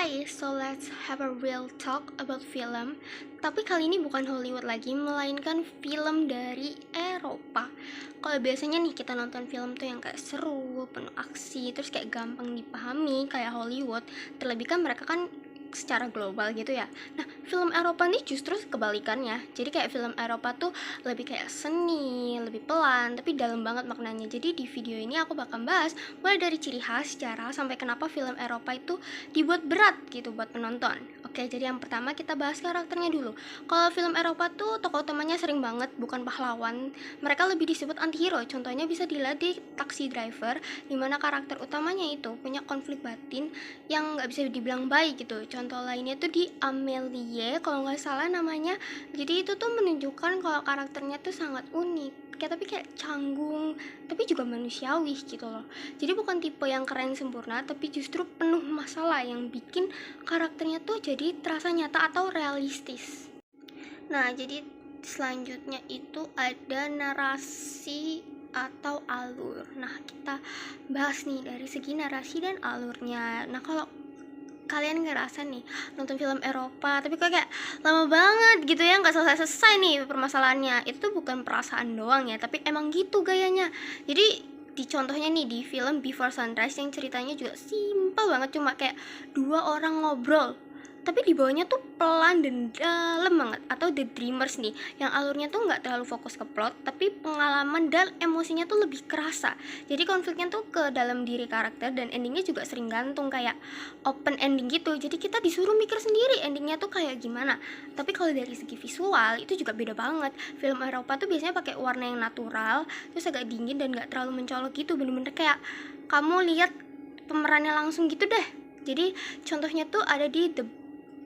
Hai, so let's have a real talk about film. Tapi kali ini bukan Hollywood lagi, melainkan film dari Eropa. Kalau biasanya nih kita nonton film tuh yang kayak seru, penuh aksi, terus kayak gampang dipahami kayak Hollywood. Terlebih kan mereka kan secara global gitu ya. Nah, film Eropa nih justru kebalikannya. Jadi kayak film Eropa tuh lebih kayak seni, lebih pelan, tapi dalam banget maknanya. Jadi di video ini aku bakal bahas mulai dari ciri khas, cara, sampai kenapa film Eropa itu dibuat berat gitu buat penonton. Oke, jadi yang pertama kita bahas karakternya dulu. Kalau film Eropa tuh tokoh utamanya sering banget bukan pahlawan. Mereka lebih disebut antihero. Contohnya bisa dilihat di Taxi Driver, dimana karakter utamanya itu punya konflik batin yang nggak bisa dibilang baik gitu. Contoh lainnya tuh di Amelie, kalau nggak salah namanya. Jadi itu tuh menunjukkan kalau karakternya tuh sangat unik, tapi kayak canggung, tapi juga manusiawi gitu loh. Jadi bukan tipe yang keren sempurna, tapi justru penuh masalah yang bikin karakternya tuh jadi terasa nyata atau realistis. Nah, jadi selanjutnya itu ada narasi atau alur. Nah, kita bahas nih dari segi narasi dan alurnya. Nah, kalau kalian ngerasa nih nonton film Eropa tapi kok kayak lama banget gitu ya, nggak selesai-selesai nih permasalahannya, itu tuh bukan perasaan doang ya, tapi emang gitu gayanya. Jadi di contohnya nih di film Before Sunrise yang ceritanya juga simpel banget, cuma kayak dua orang ngobrol tapi di bawahnya tuh pelan dan dalam banget. Atau The Dreamers nih, yang alurnya tuh nggak terlalu fokus ke plot, tapi pengalaman dan emosinya tuh lebih kerasa. Jadi konfliknya tuh ke dalam diri karakter, dan endingnya juga sering gantung kayak open ending gitu. Jadi kita disuruh mikir sendiri endingnya tuh kayak gimana. Tapi kalau dari segi visual itu juga beda banget. Film Eropa tuh biasanya pakai warna yang natural, terus agak dingin dan nggak terlalu mencolok gitu. Bener-bener kayak kamu lihat pemerannya langsung gitu deh. Jadi contohnya tuh ada di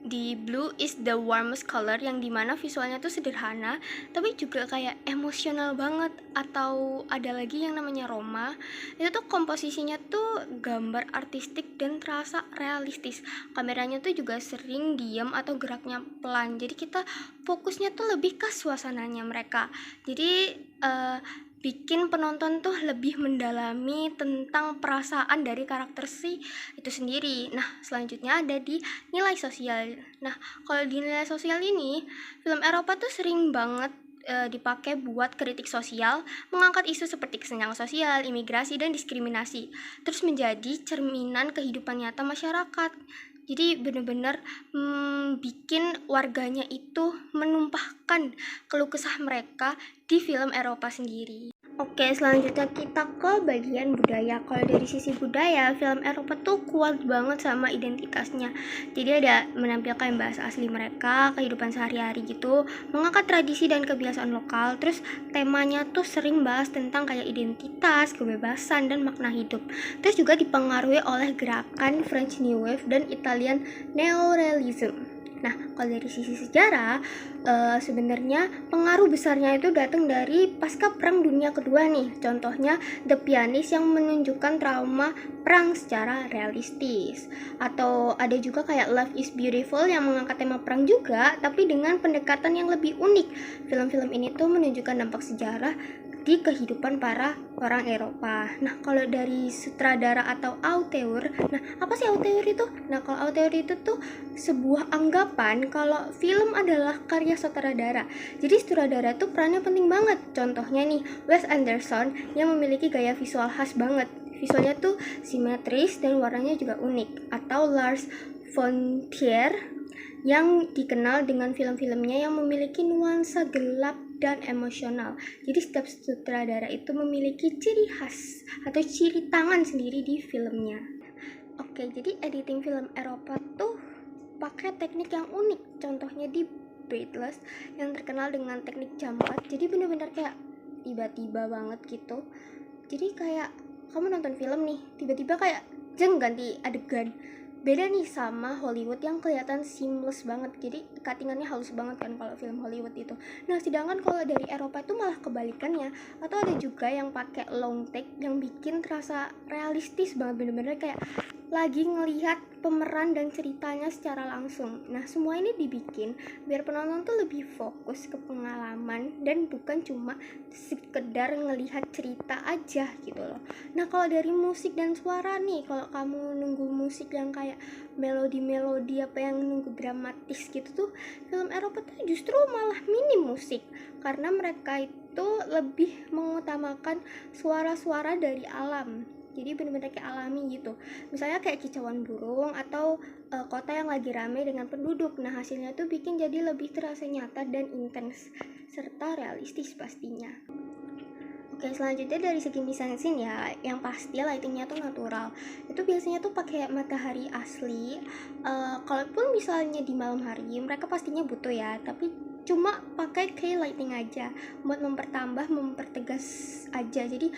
Blue is the warmest color, yang dimana visualnya tuh sederhana tapi juga kayak emosional banget. Atau ada lagi yang namanya Roma, itu tuh komposisinya tuh gambar artistik dan terasa realistis. Kameranya tuh juga sering diam atau geraknya pelan, jadi kita fokusnya tuh lebih ke suasananya mereka. Jadi bikin penonton tuh lebih mendalami tentang perasaan dari karakter si itu sendiri. Nah, selanjutnya ada di nilai sosial. Nah, kalau di nilai sosial ini, film Eropa tuh sering banget dipakai buat kritik sosial, mengangkat isu seperti kesenjangan sosial, imigrasi, dan diskriminasi, terus menjadi cerminan kehidupan nyata masyarakat. Jadi bener-bener bikin warganya itu menumpahkan keluh kesah mereka di film Eropa sendiri. Oke, selanjutnya kita ke bagian budaya. Kalau dari sisi budaya, film Eropa tuh kuat banget sama identitasnya. Jadi ada menampilkan bahasa asli mereka, kehidupan sehari-hari gitu, mengangkat tradisi dan kebiasaan lokal. Terus temanya tuh sering bahas tentang kayak identitas, kebebasan, dan makna hidup. Terus juga dipengaruhi oleh gerakan French New Wave dan Italian Neorealism. Nah, kalau dari sisi sejarah, sebenarnya pengaruh besarnya itu datang dari pasca Perang Dunia Kedua nih. Contohnya The Pianist yang menunjukkan trauma perang secara realistis. Atau ada juga kayak Love is Beautiful yang mengangkat tema perang juga, tapi dengan pendekatan yang lebih unik. Film-film ini tuh menunjukkan dampak sejarah di kehidupan para orang Eropa. Nah, kalau dari sutradara atau auteur, nah apa sih auteur itu? Nah, kalau auteur itu tuh sebuah anggapan kalau film adalah karya sutradara. Jadi sutradara tuh perannya penting banget. Contohnya nih, Wes Anderson yang memiliki gaya visual khas banget. Visualnya tuh simetris dan warnanya juga unik. Atau Lars von Trier yang dikenal dengan film-filmnya yang memiliki nuansa gelap dan emosional. Jadi setiap sutradara itu memiliki ciri khas atau ciri tangan sendiri di filmnya. Oke, jadi editing film Eropa tuh pakai teknik yang unik. Contohnya di Breathless yang terkenal dengan teknik jump cut. Jadi benar-benar kayak tiba-tiba banget gitu. Jadi kayak kamu nonton film nih, tiba-tiba kayak jeng ganti adegan. Beda nih sama Hollywood yang kelihatan seamless banget, jadi cuttingannya halus banget kan kalau film Hollywood itu. Nah, sedangkan kalau dari Eropa itu malah kebalikannya. Atau ada juga yang pakai long take yang bikin terasa realistis banget, bener-bener kayak lagi ngelihat pemeran dan ceritanya secara langsung. Nah, semua ini dibikin biar penonton tuh lebih fokus ke pengalaman dan bukan cuma sekedar ngelihat cerita aja gitu loh. Nah, kalau dari musik dan suara nih, kalau kamu nunggu musik yang kayak melodi-melodi apa yang nunggu dramatis gitu tuh, film Eropa tuh justru malah minim musik karena mereka itu lebih mengutamakan suara-suara dari alam. Jadi benar-benar kayak alami gitu. Misalnya kayak kicauan burung atau kota yang lagi ramai dengan penduduk. Nah, hasilnya tuh bikin jadi lebih terasa nyata dan intens serta realistis pastinya. Oke, selanjutnya dari segi mise-en-scene ya, yang pasti lightingnya tuh natural. Itu biasanya tuh pakai matahari asli. Kalaupun misalnya di malam hari, mereka pastinya butuh ya, tapi cuma pakai key lighting aja buat mempertegas aja. Jadi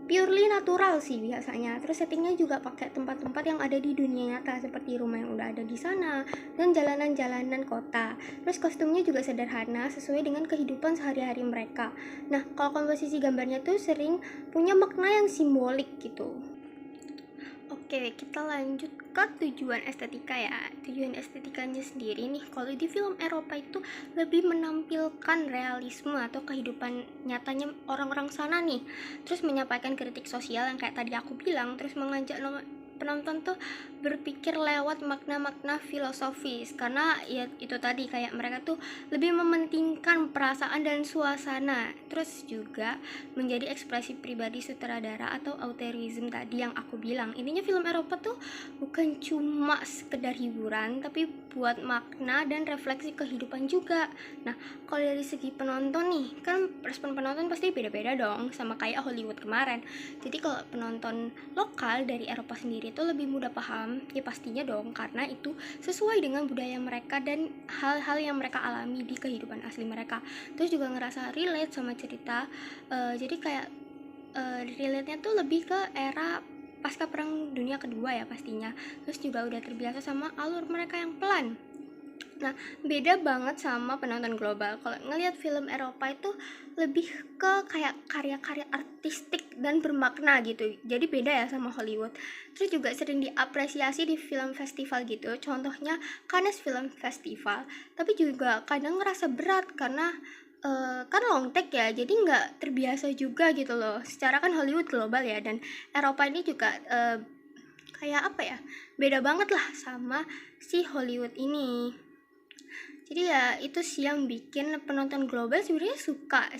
purely natural sih biasanya. Terus settingnya juga pakai tempat-tempat yang ada di dunia nyata seperti rumah yang udah ada di sana dan jalanan-jalanan kota. Terus kostumnya juga sederhana sesuai dengan kehidupan sehari-hari mereka. Nah, kalau komposisi gambarnya tuh sering punya makna yang simbolik gitu. Oke, kita lanjut ke tujuan estetika ya. Tujuan estetikanya sendiri nih, kalau di film Eropa itu lebih menampilkan realisme atau kehidupan nyatanya orang-orang sana nih. Terus menyampaikan kritik sosial yang kayak tadi aku bilang, terus mengajak penonton tuh berpikir lewat makna-makna filosofis, karena ya itu tadi kayak mereka tuh lebih mementingkan perasaan dan suasana. Terus juga menjadi ekspresi pribadi sutradara atau authorisim tadi yang aku bilang. Intinya film Eropa tuh bukan cuma sekedar hiburan, tapi buat makna dan refleksi kehidupan juga. Nah, kalau dari segi penonton nih, kan respon penonton pasti beda-beda dong, sama kayak Hollywood kemarin. Jadi kalau penonton lokal dari Eropa sendiri itu lebih mudah paham, ya pastinya dong, karena itu sesuai dengan budaya mereka dan hal-hal yang mereka alami di kehidupan asli mereka. Terus juga ngerasa relate sama cerita. Jadi kayak relate-nya tuh lebih ke era pasca perang dunia kedua ya pastinya. Terus juga udah terbiasa sama alur mereka yang pelan. Nah, beda banget sama penonton global. Kalau ngelihat film Eropa itu lebih ke kayak karya-karya artistik dan bermakna gitu. Jadi beda ya sama Hollywood. Terus juga sering diapresiasi di film festival gitu. Contohnya Cannes Film Festival. Tapi juga kadang ngerasa berat karena kan long take ya, jadi nggak terbiasa juga gitu loh. Secara kan Hollywood global ya, dan Eropa ini juga kayak apa ya, beda banget lah sama si Hollywood ini. Jadi ya itu sih yang bikin penonton global sebenarnya suka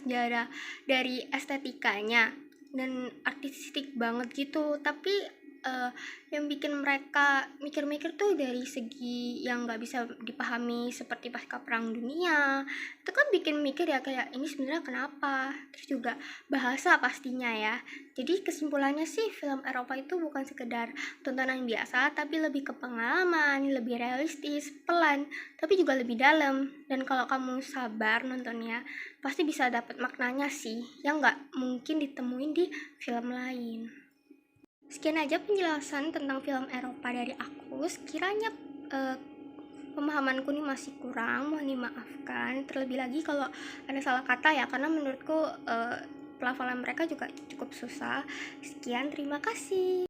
dari estetikanya dan artistik banget gitu. Tapi yang bikin mereka mikir-mikir tuh dari segi yang nggak bisa dipahami seperti pasca perang dunia. Itu kan bikin mikir ya kayak ini sebenarnya kenapa. Terus juga bahasa pastinya ya. Jadi kesimpulannya sih film Eropa itu bukan sekedar tontonan biasa, tapi lebih ke pengalaman, lebih realistis, pelan, tapi juga lebih dalam. Dan kalau kamu sabar nontonnya, pasti bisa dapat maknanya sih, yang nggak mungkin ditemuin di film lain. Sekian aja penjelasan tentang film Eropa dari aku. Sekiranya pemahamanku ini masih kurang, mohon dimaafkan. Terlebih lagi kalau ada salah kata ya, karena menurutku pelafalan mereka juga cukup susah. Sekian, terima kasih.